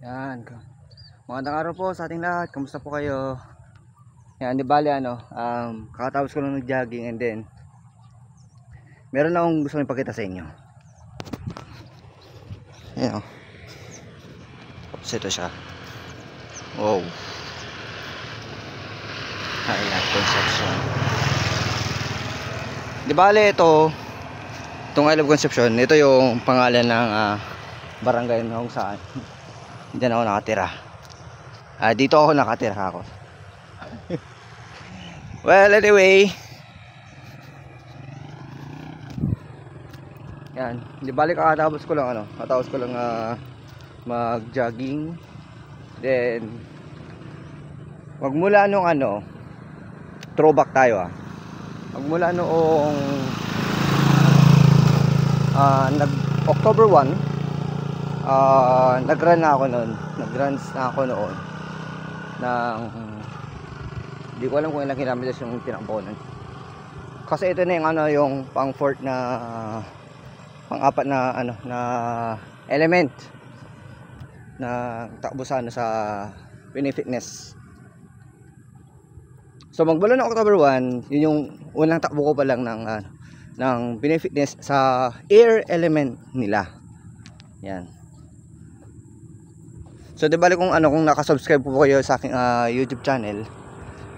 Yan. Magandang araw po sa ating lahat. Kamusta po kayo? Yan, di bali kakatapos ko lang nag-jogging and then meron na akong gusto ipakita sa inyo. Ayan o. Tapos ito siya. Wow. Highlight Conception. Di bali itong I Love Conception, ito yung pangalan ng barangay na kung saan diyan ako nakatira. Dito ako nakatira ako. Well, anyway, yan, di balik kakatapos ko lang mag-jogging. Then magmula nung throwback tayo magmula noong October 1, nag-run na ako noon ng hindi ko alam kung ilang kilometers yung tinakbo nun. Kasi ito na yung yung pang-4 na pang-4 na element na takbo sa Pinoy Fitness. So magmula ng October 1, yun yung unang takbo ko pa lang ng Pinoy Fitness sa air element nila. Yan. So di bali kung nakasubscribe po kayo sa aking YouTube channel,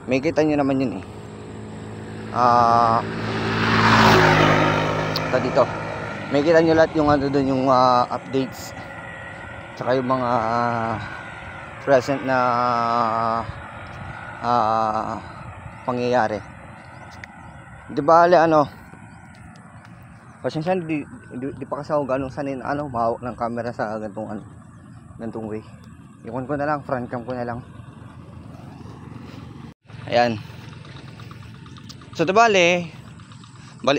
may kita nyo naman yun dito. May kita nyo lahat yung doon yung updates tsaka yung mga present na pangyayari. Di bali pasensya di pa kasi ako ganong sanay na mahawak ng camera sa gantong way. Ikon ko na lang, front cam ko na lang. Ayan. So balik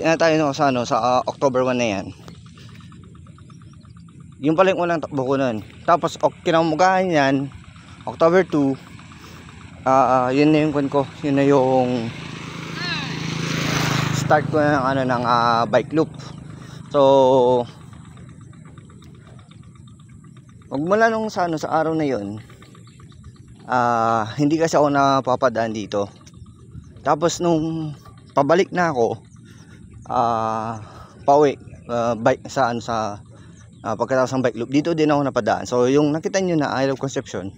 na tayo sa October 1 na yan. Yung pala yung unang takbo ko nun. Tapos kinamugahan yan October 2, yun na yung ko, yun na yung start ko na ng bike loop. So magmula nung sa araw na yun, hindi kasi ako napapadaan dito. Tapos nung pabalik na ako, pauwi, bike sa pagkatapos ng bike loop, dito din ako napadaan. So yung nakita nyo na I Love Conception,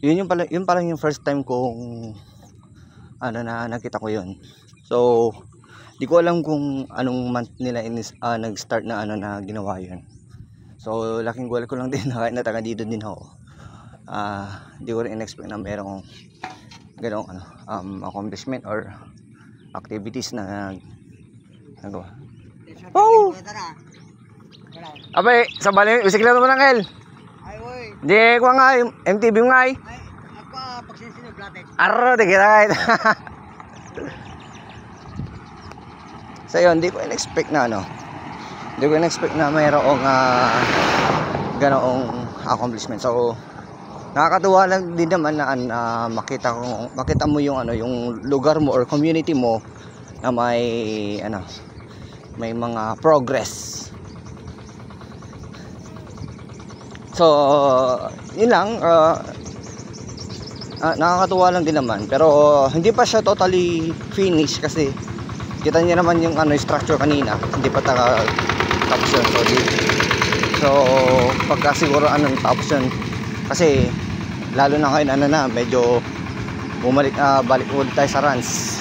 yun pala yung first time kong na nakita ko yun. So di ko alam kung anong month nila nag-start na na ginawa yun. So laking gulat ko lang din na kahit na taga dito din ako, di ko rin in-expect na merong ganong accomplishment or activities na nagawa. Oh! Abay, sa bali, bisikleta mo ng Kel. Ay, oy. Di ko nga, MTV mo nga Ay, ako pagsinsin yung plates. Arro, di kita kahit. So yun, di ko in-expect na mayroong ganoong accomplishment. So nakakatuwa lang din naman na makita mo yung yung lugar mo or community mo na may mga progress. So yun lang, nakakatuwa lang din naman, pero hindi pa siya totally finished kasi kita niyo naman yung structure kanina, hindi pa tapos yun. So pagka siguro tapos yun, kasi lalo na ngayon medyo balik ulit tayo sa runs,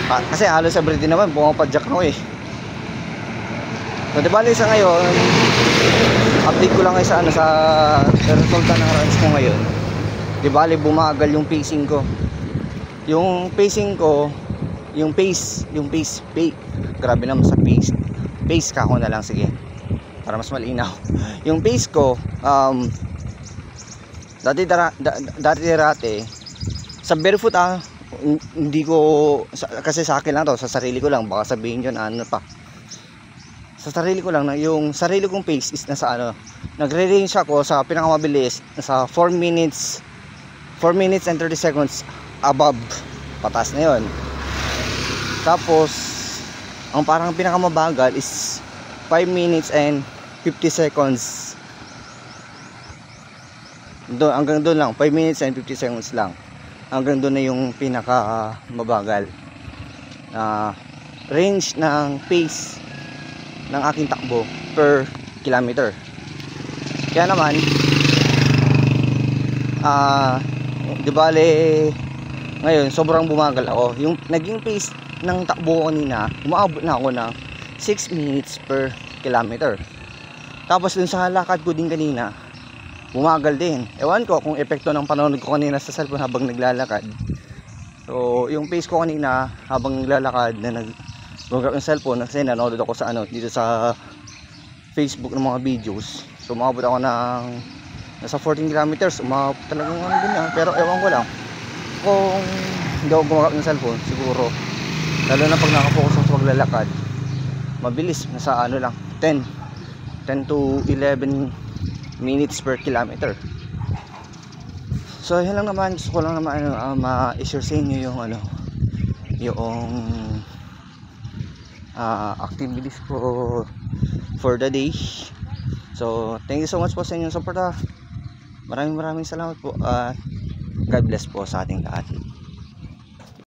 kasi halos everyday naman pumapadyak ako So diba sa ngayon, update ko lang kayo sa resulta ng runs ko ngayon. Diba bumagal yung pacing ko. Grabe naman sa pace ka ako na lang, sige, para mas malinaw. Yung pace ko, dati sa barefoot hindi ko, kasi sa akin lang to, sa sarili ko lang, baka sabihin yun sa sarili ko lang, yung sarili kong pace is nasa nagre-range ako sa pinakamabilis nasa 4 minutes and 30 seconds above, patas na yun. Tapos ang parang pinakamabagal is 5 minutes and 50 seconds Doon, hanggang doon lang, 5 minutes and 50 seconds lang. Hanggang doon na yung pinaka mabagal range ng pace ng aking takbo per kilometer. Kaya naman di bale ngayon sobrang bumagal ako. Yung naging pace ng takbo ko kanina, umaabot na ako ng 6 minutes per kilometer. Tapos dun sa lakad ko din kanina, bumagal din. Ewan ko kung epekto ng panonood ko kanina sa cellphone habang naglalakad. So yung pace ko kanina habang naglalakad na nag-grab yung cellphone, kasi nanonood ako sa dito sa Facebook ng mga videos. So umabot ako ng nasa 14 kilometers. Umabot talagang din pero ewan ko lang kung hindi ako gumagamit ng cellphone, siguro lalo na pag nakapokus ako sa paglalakad, mabilis, nasa lang 10 to 11 minutes per kilometer. So yun lang naman, gusto ko lang naman ma-share sa inyo yung yung activities ko for the day. So thank you so much po sa inyong suporta. Maraming salamat po. God bless po sa ating lahat.